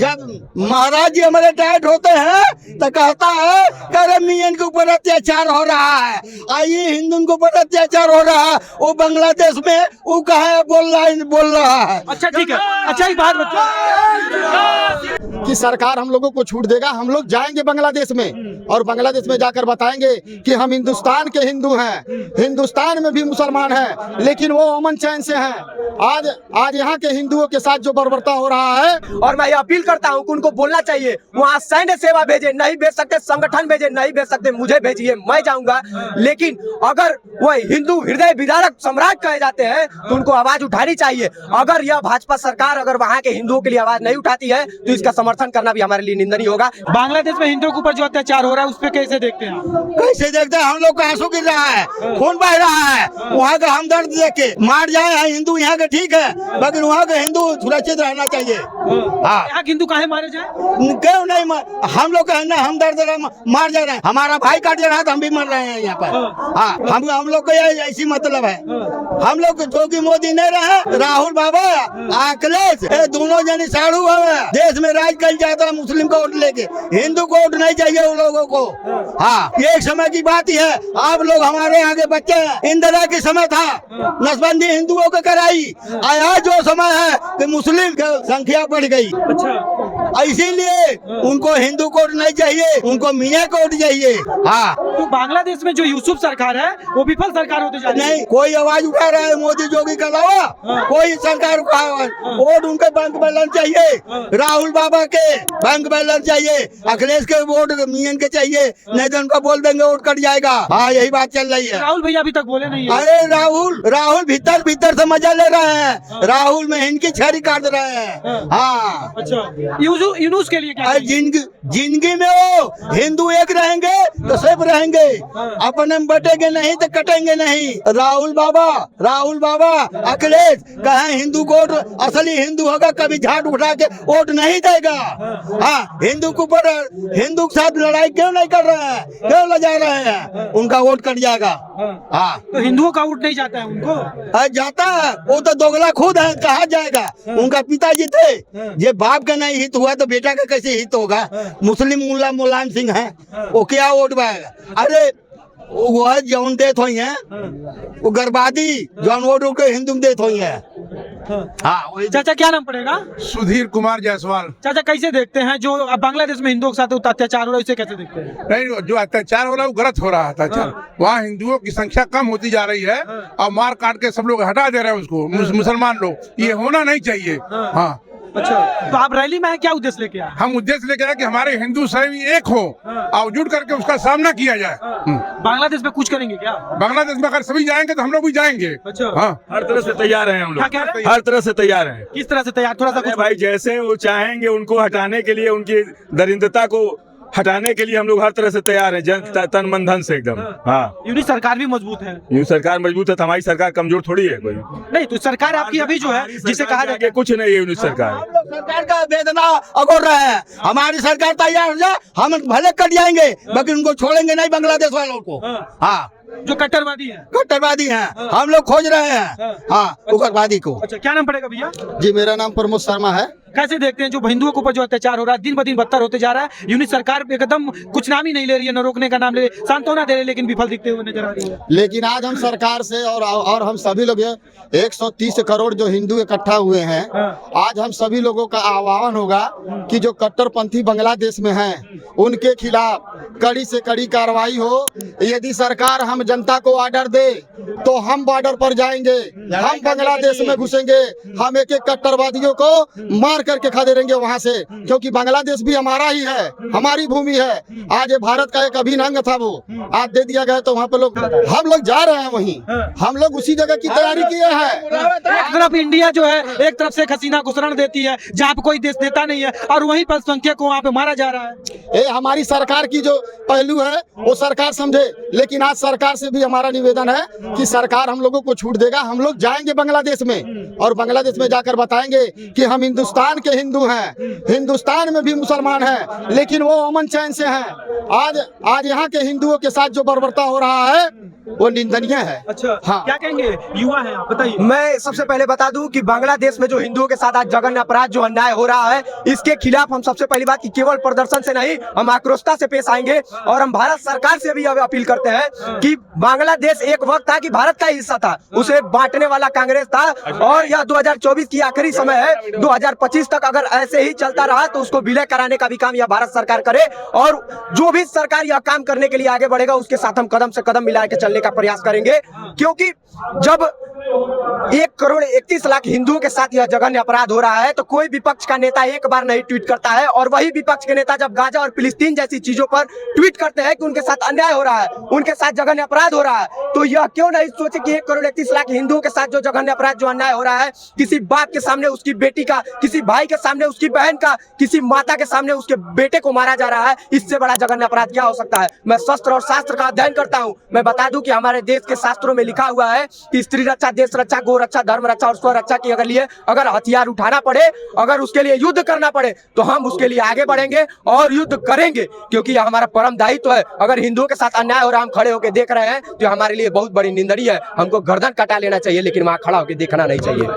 जब महाराज जी हमारे टाइट होते हैं तो कहता है कि मियां के ऊपर अत्याचार हो रहा है, आइए हिंदू के ऊपर अत्याचार हो रहा है, वो बांग्लादेश में वो कहा बोल रहा है। अच्छा ठीक है, अच्छा एक बात बताओ कि सरकार हम लोगों को छूट देगा, हम लोग जाएंगे बांग्लादेश में और बांग्लादेश में जाकर बताएंगे कि हम हिंदुस्तान के हिंदू हैं, हिंदुस्तान में भी मुसलमान हैं, लेकिन वो अमन चैन से हैं। आज यहाँ के हिंदुओं के साथ जो बर्बरता हो रहा है, और मैं अपील करता हूँ कि उनको बोलना चाहिए वहाँ सैन्य सेवा भेजे, नहीं भेज सकते संगठन भेजे, नहीं भेज सकते मुझे भेजिए, मैं जाऊंगा। लेकिन अगर वो हिंदू हृदय विदारक सम्राट कहे जाते हैं तो उनको आवाज उठानी चाहिए। अगर यह भाजपा सरकार अगर वहाँ के हिंदुओं के लिए आवाज नहीं उठाती है तो इसका समर्थन करना भी हमारे लिए निंदनीय होगा। बांग्लादेश में हिंदुओं के ऊपर जो अत्याचार हो रहा है उस पर कैसे देखते हैं आप? कैसे देखते हैं, हम लोग का आंसू गिर रहा है, खून बह रहा है, वहाँ का हमदर्द देख के मार जाए हिंदू यहाँ के ठीक है, लेकिन वहाँ के हिंदू सुरक्षित रहना चाहिए। हाँ, यहाँ हिंदू काहे मारे जाए? क्यों नहीं हम लोग का हमदर्द मार जा रहे हैं, हमारा भाई काट जा रहा है तो हम भी मर रहे हैं यहाँ पर। हाँ, हम लोग को ऐसी मतलब है, हम लोग जोगी मोदी नहीं रहे, राहुल बाबा अखिलेश दोनों जने साड़ू है, देश में राज कर जाता है मुस्लिम को वोट लेके, हिंदू को वोट नहीं चाहिए उन लोगों को। हाँ, ये एक समय की बात ही है, आप लोग हमारे आगे बच्चे हैं, इंदिरा के समय था नसबंदी हिंदुओं को कराई, आया जो समय है कि मुस्लिम की संख्या बढ़ गई। अच्छा, इसीलिए उनको हिंदू कोड नहीं चाहिए, उनको मियाँ कोड चाहिए। हाँ, तो बांग्लादेश में जो यूसुफ सरकार है वो विफल सरकार होती जा रही है। नहीं कोई आवाज उठा रहा है मोदी जोगी के अलावा, कोई सरकार का वोट उनके बैंक बैलेंस चाहिए, राहुल बाबा के बैंक बैलेंस चाहिए, अखिलेश के वोट मियां के चाहिए, नहीं तो उनको बोल देंगे वोट कट जाएगा। हाँ, यही बात चल रही है। राहुल भैया अभी तक बोले नहीं है। अरे राहुल भीतर से मजा ले रहे हैं, राहुल में इनकी छड़ी काट रहे हैं। हाँ, अच्छा, यूनुस के लिए क्या? जिंदगी में वो हिंदू एक रहेंगे तो सब रहेंगे, अपने बटेंगे नहीं तो कटेंगे नहीं। राहुल बाबा अखिलेश कहे हिंदू को असली हिंदू होगा, कभी झाट उठा के वोट नहीं देगा। हाँ, हिंदू के ऊपर हिंदू के साथ लड़ाई क्यों नहीं कर रहे हैं, क्यों लजा रहे हैं, उनका वोट कट जाएगा। हाँ, तो हिंदुओं का वोट नहीं जाता है उनको? जाता है, वो तो दोगला खुद है, कहा जाएगा। उनका पिताजी थे, ये बाप का नहीं हित हुआ तो बेटा का कैसे हित होगा। मुस्लिम मुल्ला मुलायम सिंह है, वो क्या वोट पाएगा? अरे वो है जौन देत हुई है, वो गर्भवादी जौन वोट के हिंदू देत हुई है। हाँ, चाचा क्या नाम पड़ेगा? सुधीर कुमार जायसवाल। चाचा कैसे देखते हैं जो अब बांग्लादेश में हिंदुओं के साथ अत्याचार हो रहा है, उसे कैसे देखते हैं? नहीं, जो अत्याचार हो रहा है वो गलत हो रहा है अत्याचार। वहाँ हिंदुओं की संख्या कम होती जा रही है और मार काट के सब लोग हटा दे रहे हैं उसको, मुसलमान लोग। ये होना नहीं चाहिए। हाँ, अच्छा, तो आप रैली में क्या उद्देश्य लेके आए? हम उद्देश्य लेकर आए कि हमारे हिंदू सभी एक हो और जुट करके उसका सामना किया जाए। बांग्लादेश में कुछ करेंगे क्या? बांग्लादेश में अगर सभी जाएंगे तो हम लोग भी जाएंगे। अच्छा, हाँ, हर तरह से तैयार हैं हम क्या कह रहे लोग, हैं? हर तरह से तैयार हैं। किस तरह से तैयार? थोड़ा सा अरे कुछ भाई, जैसे वो चाहेंगे उनको हटाने के लिए, उनकी दरिंदता को हटाने के लिए हम लोग हर तरह से तैयार हैं, तन मन धन से एकदम। हाँ, यूनिट सरकार भी मजबूत है। यूं सरकार मजबूत है तो हमारी सरकार कमजोर थोड़ी है कोई। नहीं, तो सरकार आपकी अभी जो है जिसे कहा जाए कि कुछ नहीं है यूनिट सरकार। हम लोग सरकार का वेदना अगोर रहे हैं, हमारी सरकार तैयार हो जाए, हम भले कट जाएंगे लेकिन उनको छोड़ेंगे नहीं बांग्लादेश वालों को। हाँ, जो कट्टरवादी हैं, हम लोग खोज रहे हैं। हाँ, उग्रवादी को। अच्छा, क्या नाम पड़ेगा भैया? जी मेरा नाम प्रमोद शर्मा है। कैसे देखते हैं जो हिंदुओं के ऊपर जो अत्याचार हो रहा है, दिन ब दिन बदतर होते जा रहा है, यूनिट सरकार एकदम कुछ नाम ही नहीं ले रही है, न रोकने का नाम ले, सांत्वना दे रही है लेकिन विफल दिखते हुए नजर आ रही है। लेकिन आज हम सरकार से और हम सभी लोग 130 करोड़ जो हिंदू इकट्ठा हुए हैं, आज हम सभी लोगों का आह्वान होगा कि जो कट्टरपंथी बांग्लादेश में हैं उनके खिलाफ कड़ी से कड़ी कार्रवाई हो। यदि सरकार हम जनता को ऑर्डर दे तो हम बॉर्डर पर जाएंगे, हम बांग्लादेश में घुसेंगे, हम एक कट्टरवादियों को मार करके खा दे रहेंगे वहाँ से, क्योंकि बांग्लादेश भी हमारा ही है, हमारी भूमि है। आज ये भारत का एक अभिन्न अंग था, वो आज दे दिया गया तो वहाँ पे हम लोग जा रहे हैं वहीं, हम लोग उसी जगह की तैयारी किए हैं। एक तरफ इंडिया जो है, एक तरफ शेख हसीना को शरण देती है जहाँ पे कोई देश देता नहीं है, और वहीं पर संख्या को वहाँ पे मारा जा रहा है। ये हमारी सरकार की जो पहलू है वो सरकार समझे, लेकिन आज सरकार से भी हमारा निवेदन है कि सरकार हम लोगों को छूट देगा, हम लोग जाएंगे बांग्लादेश में और बांग्लादेश में जाकर बताएंगे कि हम हिंदुस्तान के हिंदू हैं, हिंदुस्तान में भी मुसलमान हैं, लेकिन वो अमन चैन से हैं। आज यहाँ के हिंदुओं के साथ जो बर्बरता हो रहा है, वो निंदनीय है। अच्छा हाँ। क्या कहेंगे, युवा है आप बताइए। मैं सबसे पहले बता दूं कि बांग्लादेश में जो हिंदुओं के साथ आज जघन्य अपराध जो अन्याय हो रहा है, इसके खिलाफ हम सबसे पहली बात कि केवल प्रदर्शन से नहीं, हम आक्रोशता से पेश आएंगे और हम भारत सरकार से भी अपील करते हैं कि बांग्लादेश एक वक्त था कि भारत का हिस्सा था, उसे बांटने वाला कांग्रेस था और यह 2024 की आखिरी समय है। 2025 तक अगर ऐसे ही चलता रहा तो उसको विलय कराने का भी काम यह भारत सरकार करे और जो भी सरकार यह काम करने के लिए आगे बढ़ेगा उसके साथ हम कदम से कदम मिला के चलने का प्रयास करेंगे, क्योंकि जब 1,31,00,000 हिंदुओं के साथ यह जघन्य अपराध हो रहा है तो कोई विपक्ष का नेता एक बार नहीं ट्वीट करता है, और वही विपक्ष के नेता जब गाजा और फिलिस्तीन जैसी चीजों पर ट्वीट करते हैं कि उनके साथ अन्याय हो रहा है, उनके साथ जघन्य अपराध हो रहा है, तो यह क्यों नहीं सोचे कि 1,31,00,000 हिंदुओं के साथ जो जघन्य अपराध जो अन्याय हो रहा है, किसी बाप के सामने उसकी बेटी का, किसी भाई के सामने उसकी बहन का, किसी माता के सामने उसके बेटे को मारा जा रहा है, इससे बड़ा जघन्य अपराध क्या हो सकता है। मैं शस्त्र और शास्त्र का अध्ययन करता हूँ, मैं बता दूं कि हमारे देश के शास्त्रों में लिखा हुआ है कि स्त्री रक्षा, देश रक्षा, गो रक्षा, धर्म रक्षा और स्व रक्षा के लिए अगर हथियार उठाना पड़े, अगर उसके लिए युद्ध करना पड़े तो हम उसके लिए आगे बढ़ेंगे और युद्ध करेंगे, क्योंकि यह हमारा परम दायित्व है। अगर हिंदुओं के साथ अन्याय हो रहा हम खड़े होकर देख रहे हैं तो हमारे लिए बहुत बड़ी निंदनीय है, हमको गर्दन कटा लेना चाहिए, लेकिन वहां खड़ा होकर देखना नहीं चाहिए।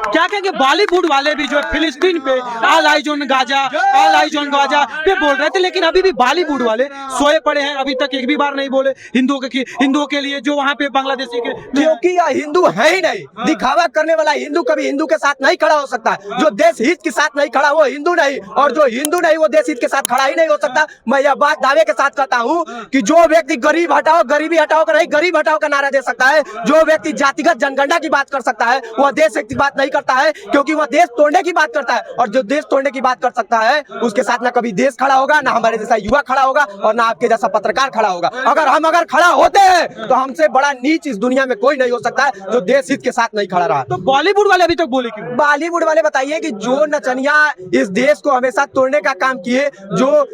क्या कहेंगे, बॉलीवुड वाले भी जो है फिलिस्तीन पे all eyes on Gaza, all eyes on Gaza पे बोल रहे थे, लेकिन अभी भी बॉलीवुड वाले सोए पड़े हैं, अभी तक एक भी बार नहीं बोले हिंदुओं के लिए जो वहाँ पे बांग्लादेशी के, क्योंकि यह हिंदू है ही नहीं। दिखावा करने वाला हिंदू कभी हिंदू के साथ नहीं खड़ा हो सकता। जो देश हित के साथ नहीं खड़ा वो हिंदू नहीं, और जो हिंदू नहीं वो देश हित के साथ खड़ा ही नहीं हो सकता। मैं यह बात दावे के साथ कहता हूँ कि जो व्यक्ति गरीब हटाओ, गरीबी हटाओ का नहीं, गरीब हटाओ का नारा दे सकता है, जो व्यक्ति जातिगत जनगणना की बात कर सकता है वह देश हित की बात नहीं करता है, क्योंकि वह देश तोड़ने की बात करता है, और जो देश तोड़ने की बात कर सकता है उसके साथ ना कभी देश खड़ा होगा, ना हमारे जैसा युवा खड़ा होगा, और ना आपके जैसा पत्रकार खड़ा होगा। अगर खड़ा होते हैं तो हमसे बड़ा नीच इस दुनिया में कोई नहीं हो सकता है जो देश हित के साथ नहीं खड़ा रहा। तो बॉलीवुड वाले अभी तक बोले क्यों? बॉलीवुड वाले बताइए कि जो नचनिया इस देश को हमेशा तोड़ने का काम किए, जो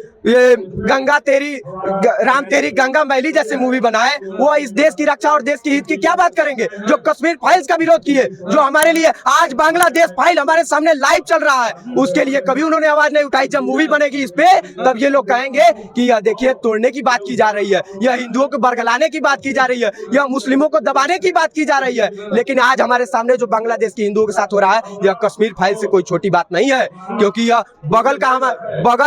राम तेरी गंगा मैली जैसे मूवी बनाए, वो इस देश की रक्षा और देश की हित की क्या बात करेंगे। जो कश्मीर फाइल्स का विरोध किए, जो हमारे लिए आज बांग्लादेश फाइल हमारे सामने लाइव चल रहा है, उसके लिए कभी उन्होंने आवाज नहीं उठाई। जब मूवी बनेगी इस पे तब ये लोग कहेंगे कि यह देखिए तोड़ने की बात की जा रही है, यह हिंदुओं को बरगलाने की बात की जा रही है, यह मुस्लिमों को दबाने की बात की जा रही है। लेकिन आज हमारे सामने जो बांग्लादेश के हिंदुओं के साथ हो रहा है, यह कश्मीर फाइल से कोई छोटी बात नहीं है, क्योंकि यह बगल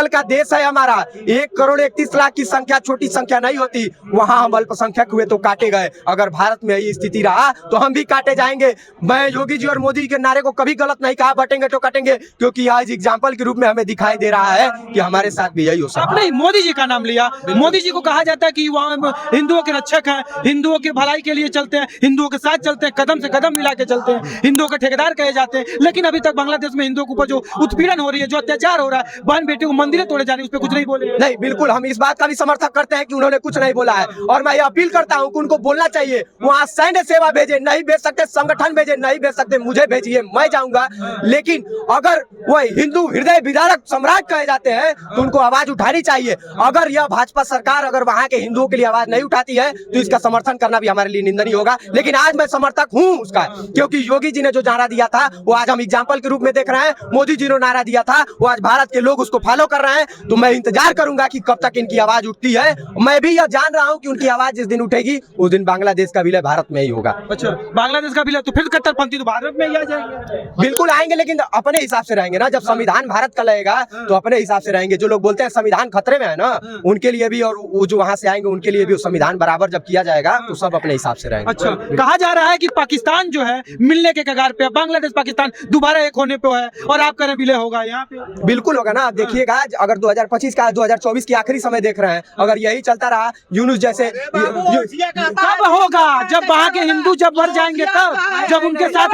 का देश है हमारा। 1,31,00,000 की संख्या छोटी संख्या नहीं होती, वहां हम अल्पसंख्यक हुए तो काटे गए। अगर भारत में ये स्थिति रहा तो हम भी काटे जाएंगे। मैं योगी जी और मोदी के नारे को कभी गलत नहीं कहा, बटेंगे तो कटेंगे, क्योंकि आज एग्जाम्पल के रूप में हमें दिखाई दे रहा है कि हमारे साथ भी यही हो सकता है। आपने मोदी जी का नाम लिया, मोदी जी को कहा जाता है कि वह हिंदुओं के रक्षक हैं, हिंदुओं की भलाई के लिए चलते हैं, हिंदुओं के साथ चलते हैं, कदम से कदम मिला के चलते हैं, हिंदुओं के ठेकेदार कहे जाते हैं। लेकिन अभी तक बांग्लादेश में हिंदुओं के ऊपर जो उत्पीड़न हो रही है, जो अत्याचार हो रहा है, बहन बेटी को मंदिरें तोड़े जा रही है, उस पर कुछ नहीं बोले। नहीं, बिल्कुल हम इस बात का भी समर्थन करते हैं कि उन्होंने कुछ नहीं बोला है, और मैं ये अपील करता हूं कि उनको बोलना चाहिए। वहां सैन्य सेवा भेजे, नहीं भेज सकते संगठन भेजे, नहीं भेज सकते मुझे भेजिए, मैं जाऊंगा। लेकिन अगर वह हिंदू हृदय विदारक सम्राट कहे जाते हैं तो उनको आवाज उठानी चाहिए। अगर यह भाजपा सरकार अगर वहां के हिंदुओं के लिए आवाज नहीं उठाती है तो इसका समर्थन करना भी हमारे लिए निंदनीय होगा। लेकिन आज मैं समर्थक हूं उसका, क्योंकि योगी जी ने जो नारा दिया था वो आज हम एग्जाम्पल के रूप में देख रहे हैं। मोदी जी ने नारा दिया था वो आज भारत के लोग उसको फॉलो कर रहे हैं। तो मैं इंतजार करूंगा कि कब तक इनकी आवाज उठती है। मैं भी यह जान रहा हूं कि उनकी आवाज जिस दिन उठेगी उस दिन बांग्लादेश का विलय भारत में ही होगा। अच्छा, बांग्लादेश का विलय तो फिर कट्टरपंथी तो भारत में ही आ जाएंगे। बिल्कुल आएंगे, लेकिन अपने हिसाब से रहेंगे ना। जब संविधान भारत का लगेगा तो अपने हिसाब से रहेंगे। जो लोग बोलते हैं संविधान खतरे में है ना, उनके लिए भी, और वो जो वहां से आएंगे उनके लिए भी संविधान बराबर जब किया जाएगा तो सब अपने हिसाब से रहेंगे। अच्छा, कहा जा रहा है कि पाकिस्तान जो है मिलने के कगार पे, बांग्लादेश पाकिस्तान दोबारा एक होने पे है, और आप कह रहे विलय होगा यहाँ पे। बिल्कुल होगा ना। आप देखिएगा, अगर 2025 का 2024 की आखिरी समय देख रहे हैं, अगर यही चलता रहा यूनुस जैसे, कब होगा? जब वहाँ के हिंदू जब मर जाएंगे तब, जब उनके साथ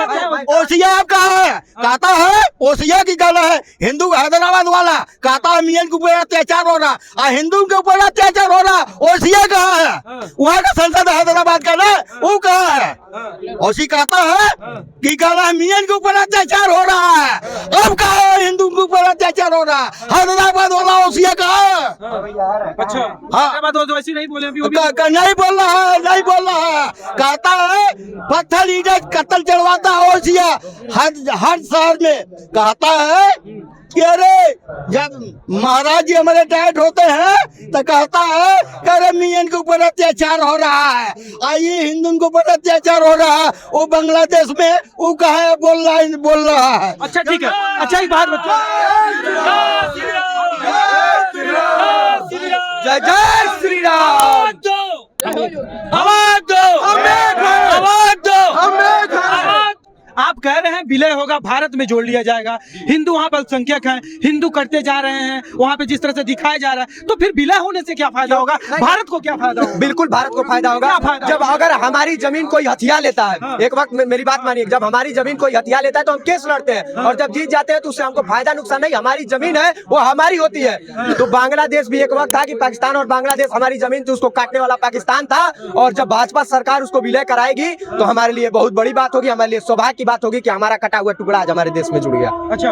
ओसिया कहा है, कहता है ओसिया की गाना है, हिंदू हैदराबाद वाला कहता है मियां के ऊपर अत्याचार हो रहा और हिंदू के ऊपर अत्याचार हो रहा। ओसिया कहा है, वहाँ का संसद हैदराबाद का ना, वो कहा है। ओसी कहता है कि गाना मियां के ऊपर अत्याचार हो रहा है। अब कहा है हिंदू के ऊपर अत्याचार हो रहा, हैदराबाद वाला ओसिया कहा है। अच्छा, हाँ, तो ऐसी नहीं बोले अभी नहीं बोल रहा है, नहीं बोल रहा है। कहता है पत्थर ईंट कत्ल चढ़वाता है ओसिया हर शहर में। कहता है कि अरे जब महाराज जी हमारे टाइट होते हैं तो कहता है कि अरे मियन के ऊपर अत्याचार हो रहा है, आइए हिंदू के ऊपर अत्याचार हो रहा है, वो बांग्लादेश में वो कहा बोल रहा है। अच्छा ठीक है, अच्छा एक बात बताओ, जय जय श्री राम। आप कह रहे हैं विलय होगा, भारत में जोड़ लिया जाएगा, हिंदू वहाँ पर अल्पसंख्यक हैं, हिंदू करते जा रहे हैं वहाँ पे जिस तरह से दिखाया जा रहा है, तो फिर विलय होने से क्या फायदा होगा, भारत को क्या फायदा होगा? बिल्कुल भारत को फायदा होगा। क्या फायदा जब अगर हमारी जमीन कोई हथिया लेता है, एक वक्त मेरी बात मानिए, जब हमारी जमीन कोई हथिया लेता है तो हम केस लड़ते हैं, और जब जीत जाते हैं तो उससे हमको फायदा नुकसान नहीं, हमारी जमीन है वो हमारी होती है। तो बांग्लादेश भी एक वक्त था कि पाकिस्तान और बांग्लादेश हमारी जमीन थी, उसको काटने वाला पाकिस्तान था, और जब भाजपा सरकार उसको विलय कराएगी तो हमारे लिए बहुत बड़ी बात होगी, हमारे लिए सौभाग्य की बात होगी कि हमारा कटा हुआ टुकड़ा आज हमारे देश में जुड़ गया। अच्छा